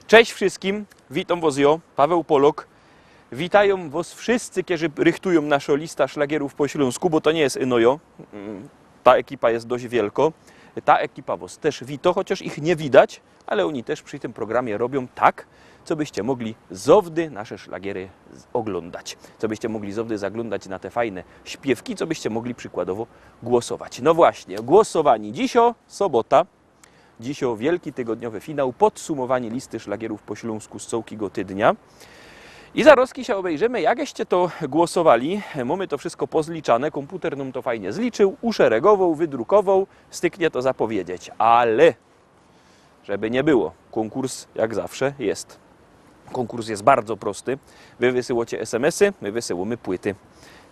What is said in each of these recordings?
Cześć wszystkim, witam was ja, Paweł Polok. Witają was wszyscy, którzy rychtują naszą listę szlagierów po Śląsku, bo to nie jest inojo. Ta ekipa jest dość wielka. Ta ekipa was też wita, chociaż ich nie widać, ale oni też przy tym programie robią tak, co byście mogli zowdy nasze szlagiery oglądać. Co byście mogli zowdy zaglądać na te fajne śpiewki, co byście mogli przykładowo głosować. No właśnie, głosowani. Dzisiaj sobota. Dzisiaj wielki tygodniowy finał, podsumowanie listy szlagierów po Śląsku z całego tydnia. I zarazki się obejrzymy, jakście to głosowali. Mamy to wszystko pozliczane, komputer nam to fajnie zliczył, uszeregował, wydrukował, styknie to zapowiedzieć. Ale, żeby nie było, konkurs jak zawsze jest. Konkurs jest bardzo prosty. Wy wysyłacie SMS-y, my wysyłamy płyty.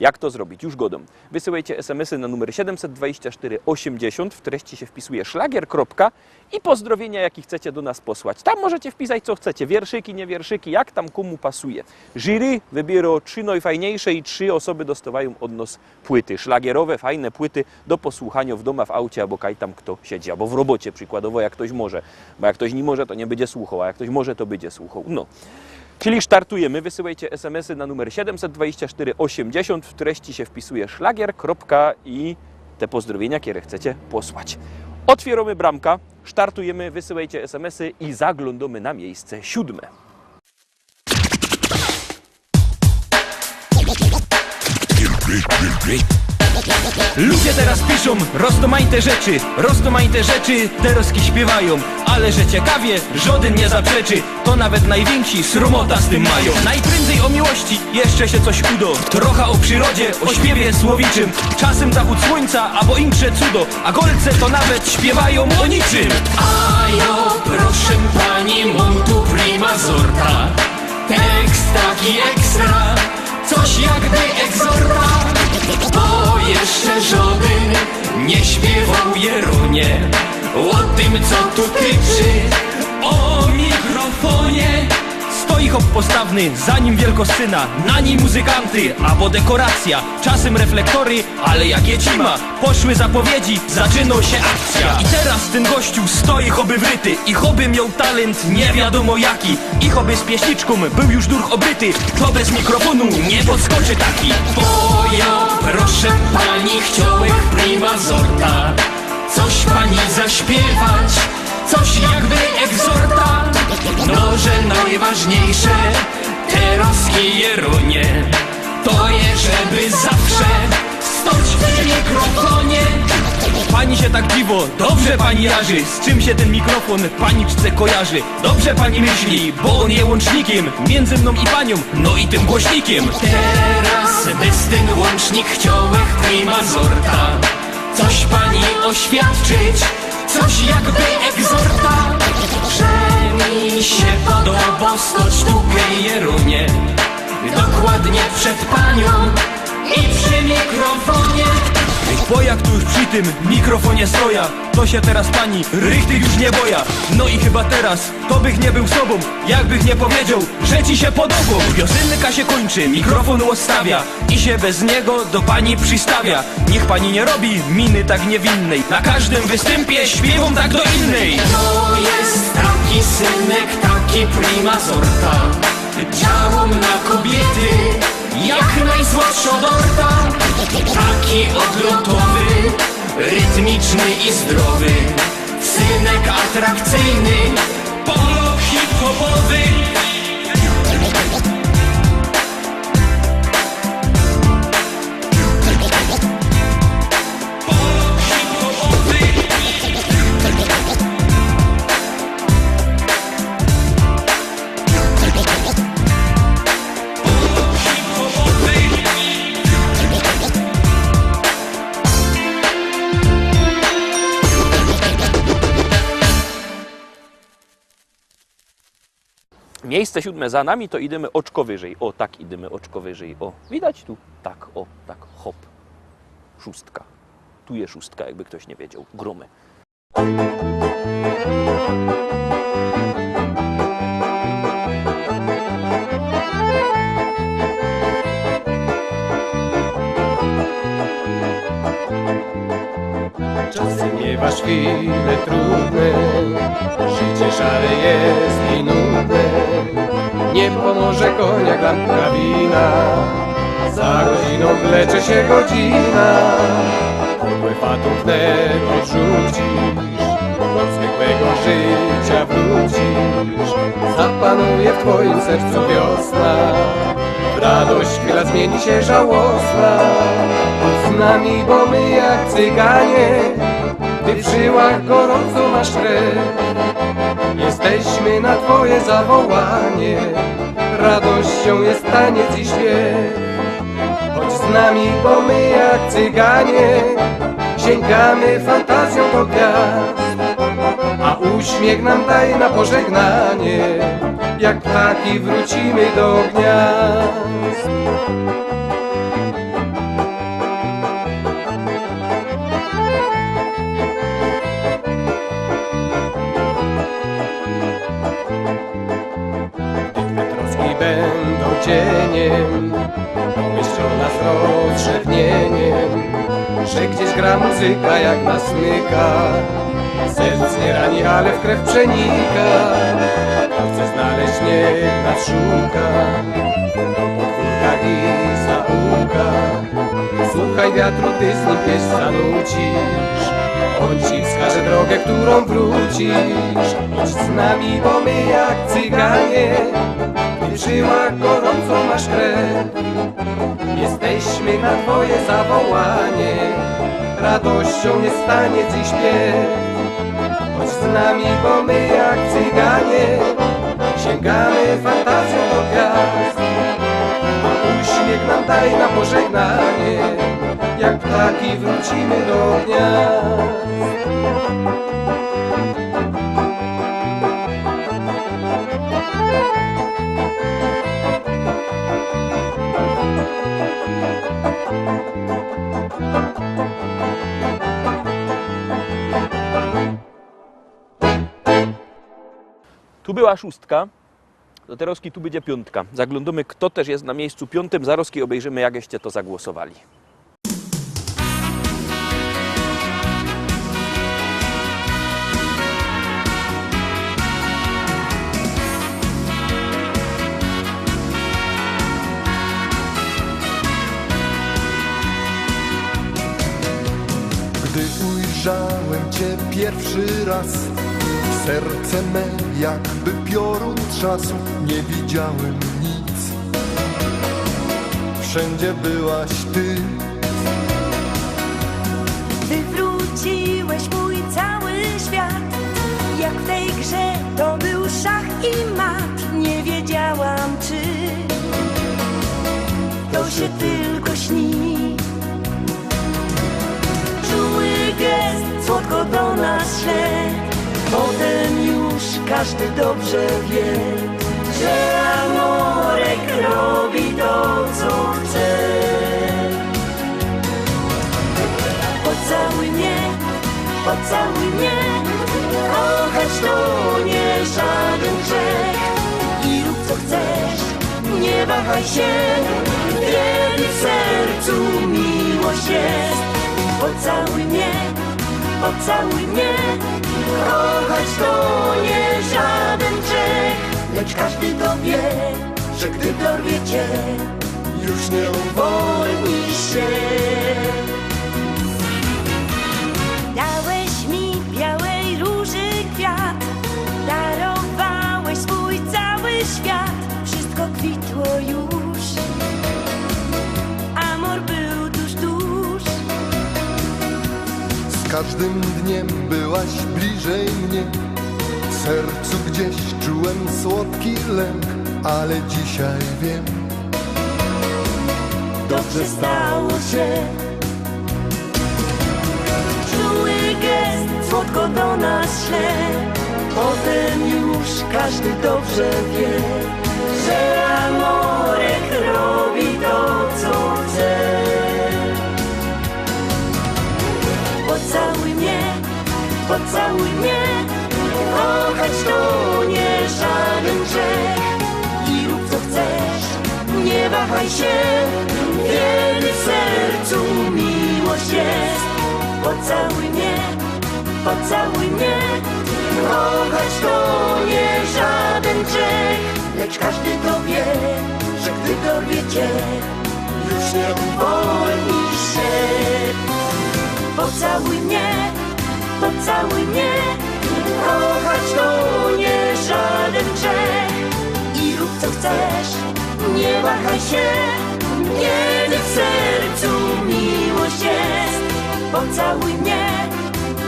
Jak to zrobić? Już godą. Wysyłajcie SMS-y na numer 724 80, w treści się wpisuje szlagier. I pozdrowienia, jakie chcecie do nas posłać. Tam możecie wpisać, co chcecie. Wierszyki, nie wierszyki, jak tam komu pasuje. Jury wybiera 3 najfajniejsze i 3 osoby dostawają od nas płyty. Szlagierowe, fajne płyty do posłuchania w domu, w aucie, albo kaj tam kto siedzi. Albo w robocie przykładowo, jak ktoś może. Bo jak ktoś nie może, to nie będzie słuchał, a jak ktoś może, to będzie słuchał. No. Czyli startujemy, wysyłajcie SMS-y na numer 724 80, w treści się wpisuje szlagier. I te pozdrowienia, które chcecie posłać. Otwieramy bramka, startujemy, wysyłajcie SMS-y i zaglądamy na miejsce 7. Ludzie teraz piszą rozdomajte rzeczy, teraz śpiewają, ale że ciekawie, żaden nie zaprzeczy, to nawet najwięksi sromota z tym mają. Najprędzej o miłości jeszcze się coś udo, trochę o przyrodzie, o śpiewie słowiczym, czasem zachód słońca, albo insze cudo, a golce to nawet śpiewają o niczym. A jo, proszę pani, mam tu prima sorta, tekst taki ekstra, coś jakby egzorta. Bo jeszcze żaden nie śpiewał Jeronie o tym, co tu tyczy. O mikrofonie stoi hop postawny, za nim wielkoscyna, na nim muzykanty, albo dekoracja, czasem reflektory, ale jak jecima, poszły zapowiedzi, zaczyna się akcja. I teraz ten gościu stoi choby wryty, i choby miał talent nie wiadomo jaki, i choby z pieśniczką był już duch obyty, to bez mikrofonu nie podskoczy taki. Bo ja, proszę pani, chciałem prima sorta, coś pani zaśpiewać, coś jakby egzorta. No, że najważniejsze teraz Jeronie, to jest, żeby zawsze stać w mikrofonie. Pani się tak dziwo, dobrze pani jarzy, z czym się ten mikrofon paniczce kojarzy. Dobrze pani myśli, bo on jest łącznikiem między mną i panią, no i tym głośnikiem. Teraz bez ten łącznik chciałem prima sorta, coś pani oświadczyć, coś jakby egzorta. Że mi się podoba stać tu Jeronie, dokładnie przed panią i przy mikrofonie. Bo jak tu już przy tym mikrofonie stoja, to się teraz pani rychty już nie boja. No i chyba teraz to bych nie był sobą, jakbych nie powiedział, że ci się podoba. Piosenka się kończy, mikrofon ostawia i się bez niego do pani przystawia. Niech pani nie robi miny tak niewinnej, na każdym występie śpiewam tak do innej. To jest taki synek, taki prima sorta, działam na kobiety jak najsłodsza dorta. Taki odlotowy, rytmiczny i zdrowy, synek atrakcyjny, Polok hip-hopowy. Miejsce 7 za nami, to idziemy oczko wyżej. O, tak idziemy oczko wyżej. O, widać tu? Tak, o, tak, hop. 6. Tu jest 6, jakby ktoś nie wiedział. Gromy. masz chwile trudne, życie szare jest i nudne. Nie pomoże koniak, lampka wina, za godziną wlecze się godzina. Podłe fatum wnet odrzucisz, do zwykłego życia wrócisz. Zapanuje w twoim sercu wiosna, w radość chwila zmieni się żałosna. Chodź z nami, bo my jak cyganie, ty w żyłach gorąco masz krew. Jesteśmy na twoje zawołanie, radością jest taniec i śpiew. Chodź z nami, bo my jak cyganie, sięgamy fantazją do gwiazd. A uśmiech nam daj na pożegnanie, jak ptaki wrócimy do gniazd. Twe troski będą cieniem, pomyśl o nas rozrzewnieniem, że gdzieś gra muzyka jak nas smyka. Serc nie rani, ale w krew przenika. Kto chce znaleźć, niech nas szuka, do podwórka i zaułka. Słuchaj wiatru, ty z nim pieśń zanucisz, on ci wskaże drogę, którą wrócisz. Chodź z nami, bo my jak cyganie, ty w żyłach gorącą masz krew. Jesteśmy na twoje zawołanie, radością jest taniec i śpiew. Chodź z nami, bo my jak cyganie, sięgamy fantazją do gwiazd. A uśmiech nam daj na pożegnanie, jak ptaki wrócimy do gniazd. Tu była szóstka, to teraz tu będzie piątka. Zaglądamy, kto też jest na miejscu piątym, zaraz obejrzymy, jakście to zagłosowali. Gdy ujrzałem cię pierwszy raz, serce me jakby piorun trzasł, nie widziałem nic. Wszędzie byłaś ty. Wywróciłeś mój cały świat, jak w tej grze to był szach i mat. Nie wiedziałam, czy to się tylko śni. Czuły gest słodko do nas szle, potem już każdy dobrze wie, że amorek robi to, co chce. Pocałuj mnie, pocałuj mnie, kochać to nie żaden grzech. I rób co chcesz, nie wahaj się, kiedy w sercu miłość jest. Pocałuj mnie, pocałuj mnie, kochać to nie żaden grzech. Lecz każdy to wie, że gdy dorwie cię, już nie uwolnisz się. Dałeś mi białej róży kwiat, darowałeś swój cały świat. Wszystko kwitło już, amor był tuż, tuż. Z każdym dniem byłaś bliżej mnie, w sercu gdzieś czułem słodki lęk, ale dzisiaj wiem, Dobrze stało się. Czuły gest słodko do nas szle, potem już każdy dobrze wie, że amorek robi to, co chce. Pocałuj mnie, pocałuj mnie, kochać to nie żaden grzech. I rób co chcesz, nie wahaj się, kiedy w sercu miłość jest. Pocałuj mnie, pocałuj mnie. Kochać to nie żaden grzech, lecz każdy to wie, że gdy dorwie cię, już nie uwolnisz się. Pocałuj mnie, pocałuj mnie. Kochać to nie żaden grzech i rób co chcesz, nie wahaj się, kiedy w sercu miłość jest. Pocałuj mnie,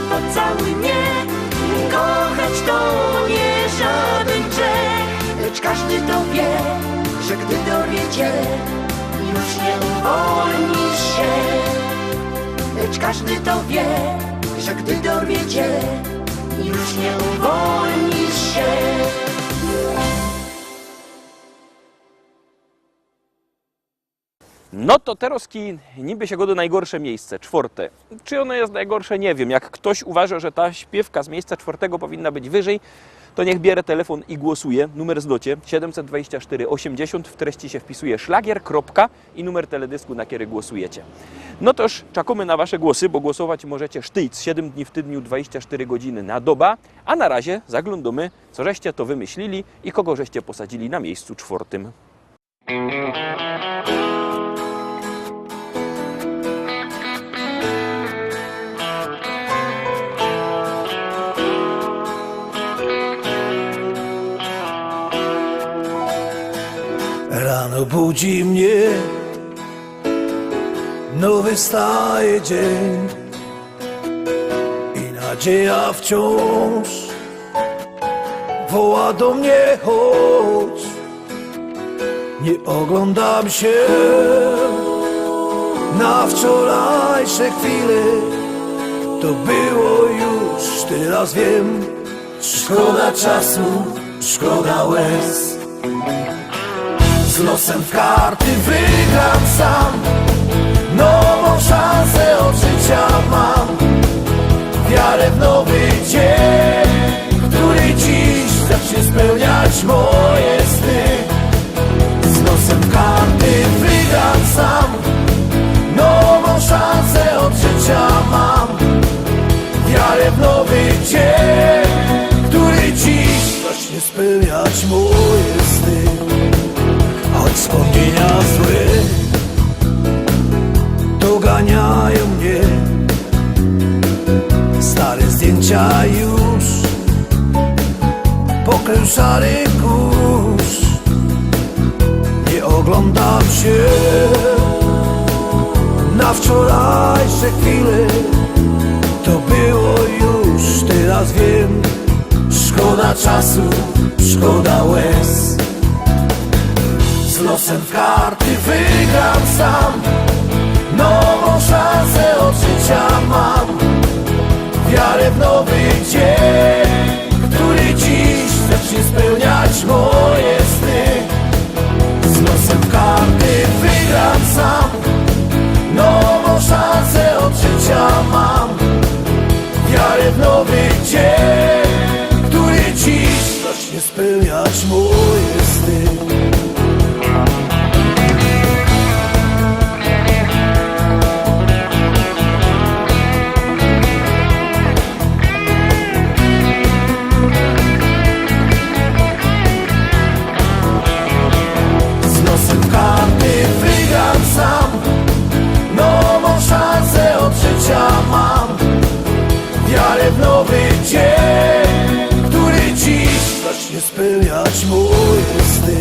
pocałuj mnie. Kochać to nie żaden grzech, lecz każdy to wie, że gdy dorwie cię, już nie uwolnisz się. Lecz każdy to wie, że gdy dorwie cię, już nie uwolnisz się. No to Teroski niby się go do najgorsze miejsce, 4. Czy ono jest najgorsze, nie wiem. Jak ktoś uważa, że ta śpiewka z miejsca 4 powinna być wyżej, to niech bierze telefon i głosuje. Numer zlocie 724 80, w treści się wpisuje szlagier, kropka i numer teledysku, na który głosujecie. No toż czekamy na wasze głosy, bo głosować możecie sztyc 7 dni w tygodniu, 24 godziny na doba, a na razie zaglądamy, co żeście to wymyślili i kogo żeście posadzili na miejscu 4. Rano budzi mnie nowy staje dzień i nadzieja wciąż woła do mnie, chodź. Nie oglądam się na wczorajsze chwile, to było już, teraz wiem. Szkoda czasu, szkoda łez. Z losem w karty wygram sam, nową szansę od życia mam. Wiarę w nowy dzień, który dziś zacznie spełniać moje sny. Z losem w karty wygram sam, nową szansę od życia mam. Wiarę w nowy dzień, który dziś zacznie spełniać moje sny. Choć wspomnienia złe doganiają mnie, stare zdjęcia już pokrył szary kurz. Nie oglądam się na wczorajsze chwile, to było już, teraz wiem. Szkoda czasu, szkoda łez. Z losem w karty wygram sam, nową szansę od życia mam. Wiarę w nowy dzień, który dziś zacznie spełniać moje sny. Z losem w karty wygram sam, nową szansę od życia mam. Wiarę w nowy dzień, który dziś zacznie spełniać moje sny. Mam wiarę w nowy dzień, który dziś zacznie spełniać moje sny.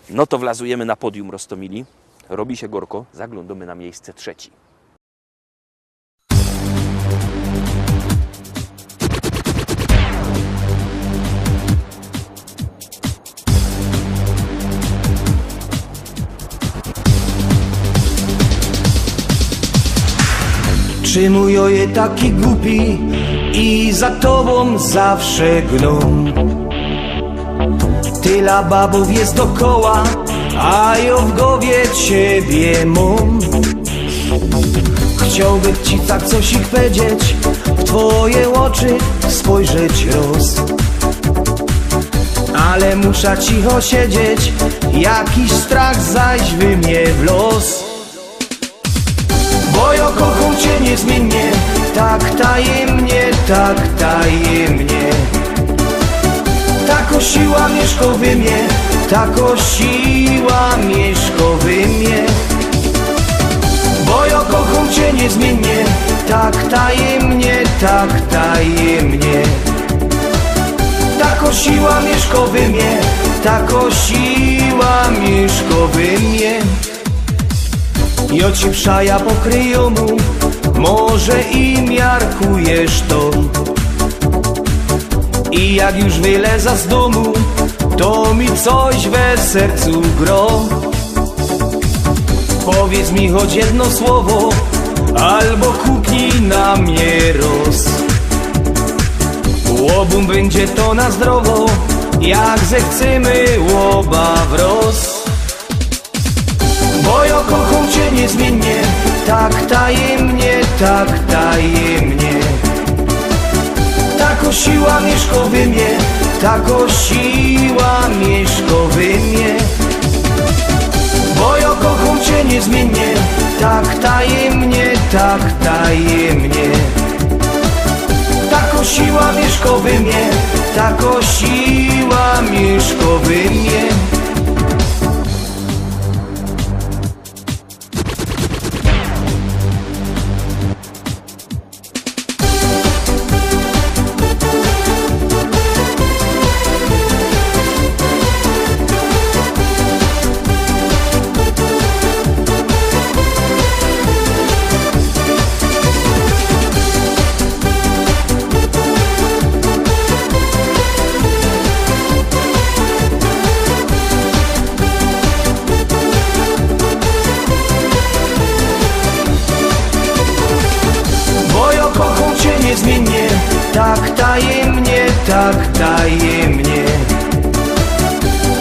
No to wlazujemy na podium Roztomili. Robi się gorko, zaglądamy na miejsce 3. Czy mój oje taki głupi i za tobą zawsze gną? Tyle babów jest dokoła, a ja w głowie ciebie mam. Chciałbym ci tak coś ich powiedzieć, w twoje oczy spojrzeć roz. ale muszę cicho siedzieć, jakiś strach zaś wymie w los. Bo ja kocham cię niezmiennie, tak tajemnie, tak tajemnie. Tako siła mieszka we mnie, tako siła mieszka we mnie. Bo ja kocham cię niezmiennie, tak tajemnie, tak tajemnie. Tako siła mieszka we mnie, tako siła mieszka we mnie. Jo ci przaja pokryją mu, może i miarkujesz to. I jak już wyleza z domu, to mi coś we sercu gro. Powiedz mi choć jedno słowo, albo kuknij na mnie roz. Łobum będzie to na zdrowo, jak zechcemy łoba wroz. Bo ja kocham cię niezmiennie, tak tajemnie, tak tajemnie. Tako siła mieszka we mnie, tako siła mieszka we mnie. Bo ja kocham cię niezmiennie, tak tajemnie, tak tajemnie. Tako siła mieszka we mnie, tako siła mieszka we mnie. Niezmiennie, tak tajemnie, tak tajemnie.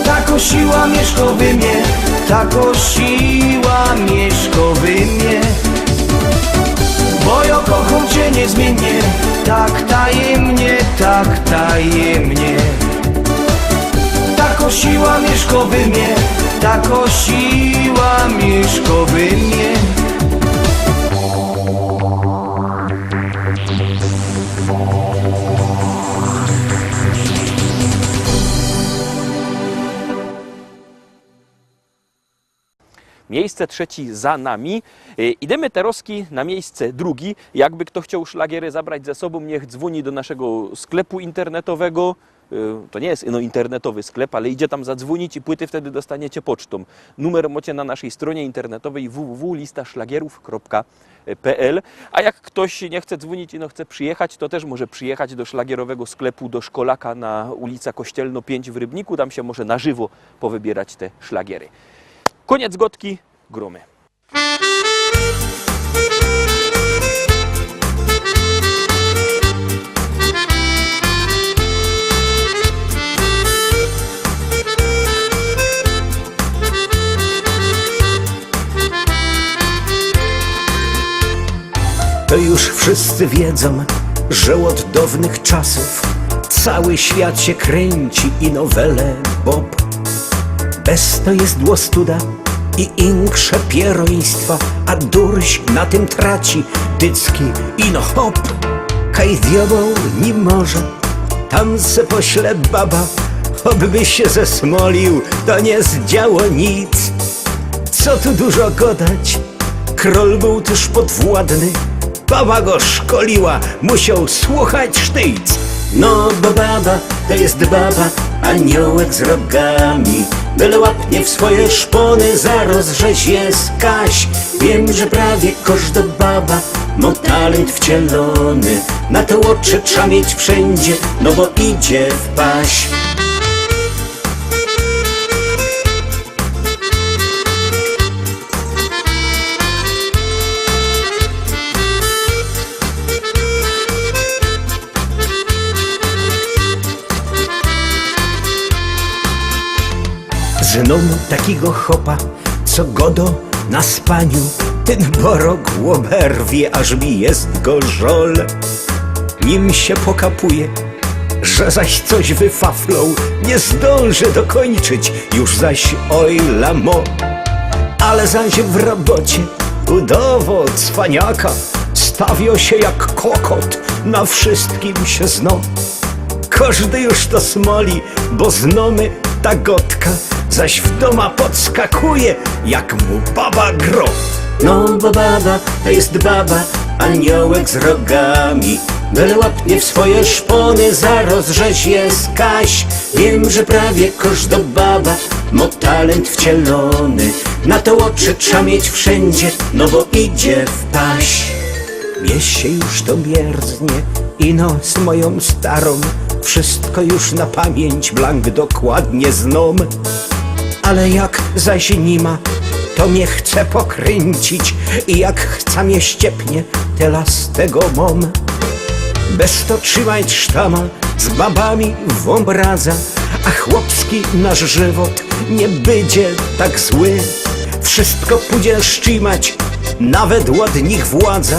Tako siła mieszka we mnie, tako siła mieszka we mnie. Bo ja kocham cię niezmiennie, tak tajemnie, tak tajemnie. Tako siła mieszka we mnie, tako siła mieszka we mnie. Miejsce trzecie za nami. Idziemy teraz na miejsce drugie. Jakby kto chciał szlagiery zabrać ze sobą, niech dzwoni do naszego sklepu internetowego. To nie jest internetowy sklep, ale idzie tam zadzwonić i płyty wtedy dostaniecie pocztą. Numer macie na naszej stronie internetowej www.listaszlagierów.pl. A jak ktoś nie chce dzwonić i chce przyjechać, to też może przyjechać do szlagierowego sklepu do Szkolaka na ulica Kościelno 5 w Rybniku. Tam się może na żywo powybierać te szlagiery. Koniec gotki, gromy. To już wszyscy wiedzą, że od dawnych czasów cały świat się kręci i nowele Bob. Bez to jest dłostuda i inkrze pieroństwa, a durś na tym traci dycki ino hop. Kaj diabeł nie może, tam se pośle baba, obby się zesmolił, to nie zdziało nic. Co tu dużo gadać, król był też podwładny, baba go szkoliła, musiał słuchać sztyjc. No bo baba to jest baba, aniołek z rogami, byle łapnie w swoje szpony, zaraz żeś jest Kaś. Wiem, że prawie każda baba ma talent wcielony, na to oczy trzeba mieć wszędzie, no bo idzie w paś. Znam takiego chopa, co godo na spaniu, ten borok oberwie, aż mi jest go żol. Nim się pokapuje, że zaś coś wyfaflą, nie zdąży dokończyć, już zaś oj lamo. Ale zaś w robocie budowo cwaniaka stawio się jak kokot, na wszystkim się zno. Każdy już to smoli, bo znomy ta gotka, zaś w doma podskakuje, jak mu baba gro. No bo baba to jest baba, aniołek z rogami, byle łapnie w swoje szpony, zaraz rzeź jest Kaś. Wiem, że prawie każda baba ma talent wcielony, na to oczy trzeba mieć wszędzie, no bo idzie w paś. Mnie się już to mierznie i no z moją starą wszystko już na pamięć blank dokładnie znam. Ale jak zaś nie ma, to mnie chce pokręcić i jak chce mnie ściepnie, tyle z tego mam. Bez to trzymać sztama z babami w obradza, a chłopski nasz żywot nie będzie tak zły. Wszystko pójdzie szczimać, nawet od nich władza,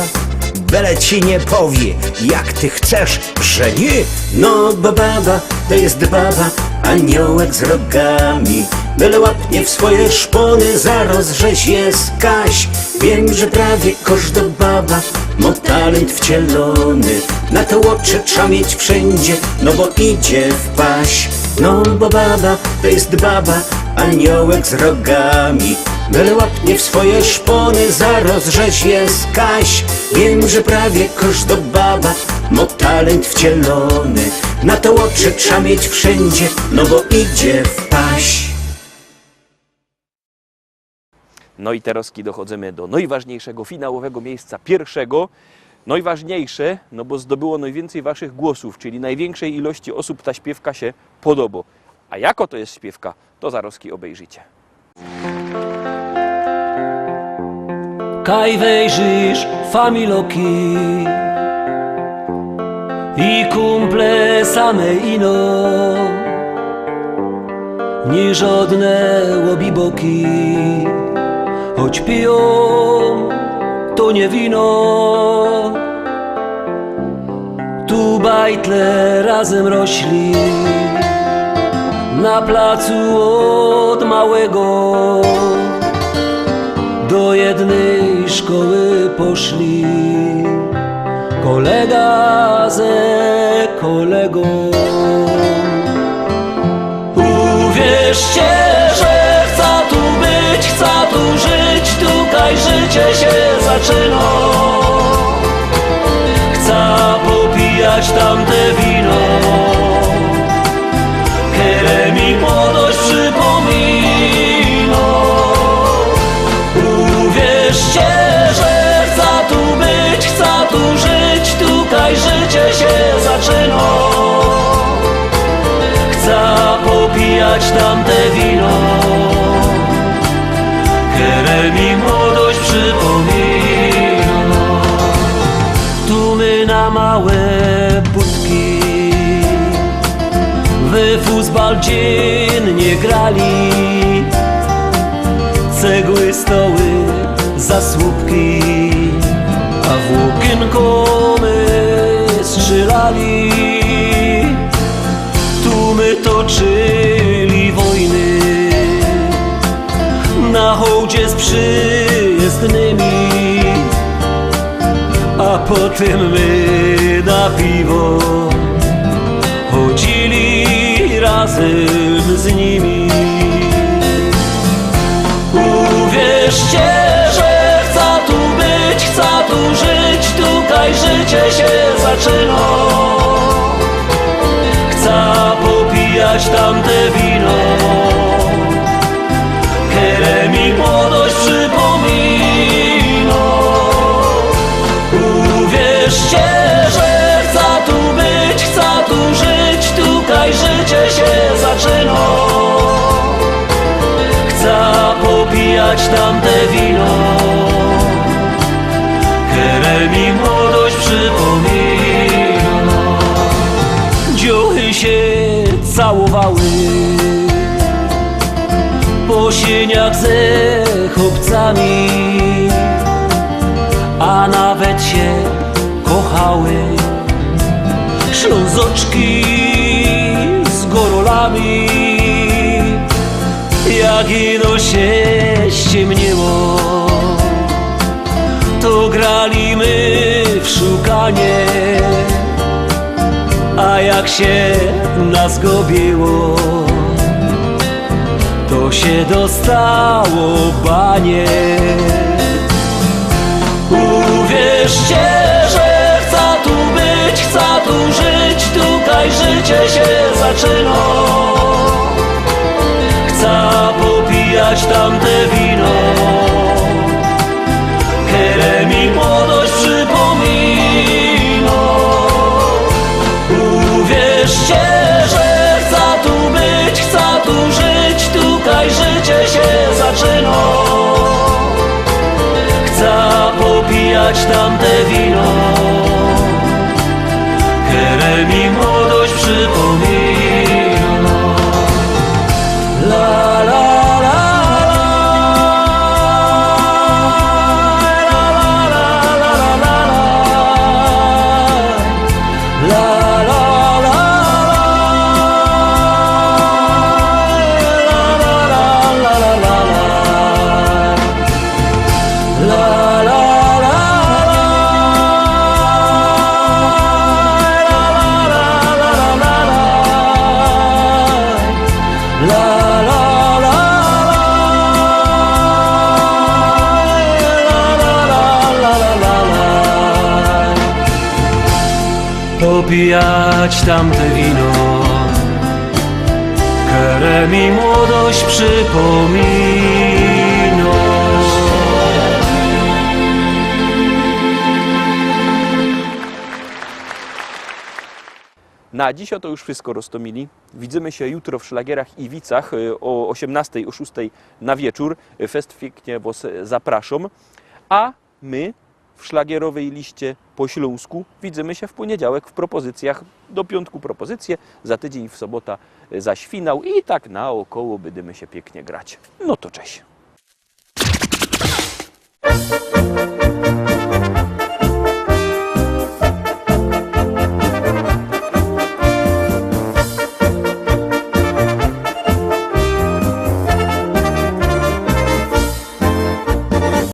byle ci nie powie, jak ty chcesz, że nie. No bo baba to jest baba, aniołek z rogami, byle łapnie w swoje szpony, zaraz rzeź jest Kaś. Wiem, że prawie każda baba ma talent wcielony, na to oczy trzeba mieć wszędzie, no bo idzie w paś. No bo baba to jest baba, aniołek z rogami, byle łapnie w swoje szpony, zaraz rzeź jest Kaś. Wiem, że prawie każda baba ma talent wcielony, na to oczy trzeba mieć wszędzie, no bo idzie w paś. No i teraz dochodzimy do najważniejszego, finałowego miejsca, pierwszego. Najważniejsze, no bo zdobyło najwięcej waszych głosów, czyli największej ilości osób ta śpiewka się podoba. A jako to jest śpiewka, to zaraz obejrzycie. Kaj wejrzysz familoki i kumple same ino, ni żadne łobiboki, choć piją to nie wino. Tu bajtle razem rośli, na placu od małego do jednej szkoły poszli, kolega ze kolegą. Uwierzcie, że chcę tu być, chcę tu żyć, tutaj życie się zaczyna. Chcę popijać tamte wino, które mi młodość przypomina. Uwierzcie, że chcę tu być, chcę tu żyć, tutaj życie się zaczyna. Chcę popijać tamte wino, które mi młodość przypomina. Tu my na małe budki w futbal dziennie grali, cegły, stoły, zasłupki, a w okienko my strzelali. Tu my toczyli wojny na hołdzie z przyjezdnymi, a potem my na piwo chodzili razem z nimi. Uwierzcie, że chcę tu być, chcę tu żyć, tutaj życie się zaczyna. Chcę popijać tamte wino, które mi młodość przypomina. Uwierzcie, że chcę tu być, chcę tu żyć, tutaj życie się zaczyna. Chcę popijać tamte wino, które mi młodość przypomina. Dziuchy się całowały po sieniach ze chłopcami, a nawet się kochały. Ślązoczki się ściemniło, to grali my w szukanie, a jak się nas gobiło, to się dostało banie. Uwierzcie, że chcę tu być, chcę tu żyć, tutaj życie się zaczyna. Chcę popijać tamte wino, które mi młodość przypomina. Uwierzcie, że chcę tu być, chcę tu żyć, tutaj życie się zaczyna. Chcę popijać tamte wino, które mi młodość przypomina. La la la popijać tamte wino, które mi młodość przypomina. Na dziś to już wszystko, Rostomili. Widzimy się jutro w Szlagierach i Wicach o 18, o 6 na wieczór. Festfiknie was zapraszam. A my w szlagierowej liście po śląsku widzimy się w poniedziałek w propozycjach. Do piątku propozycje, za tydzień w sobota zaś finał i tak naokoło będziemy się pięknie grać. No to cześć.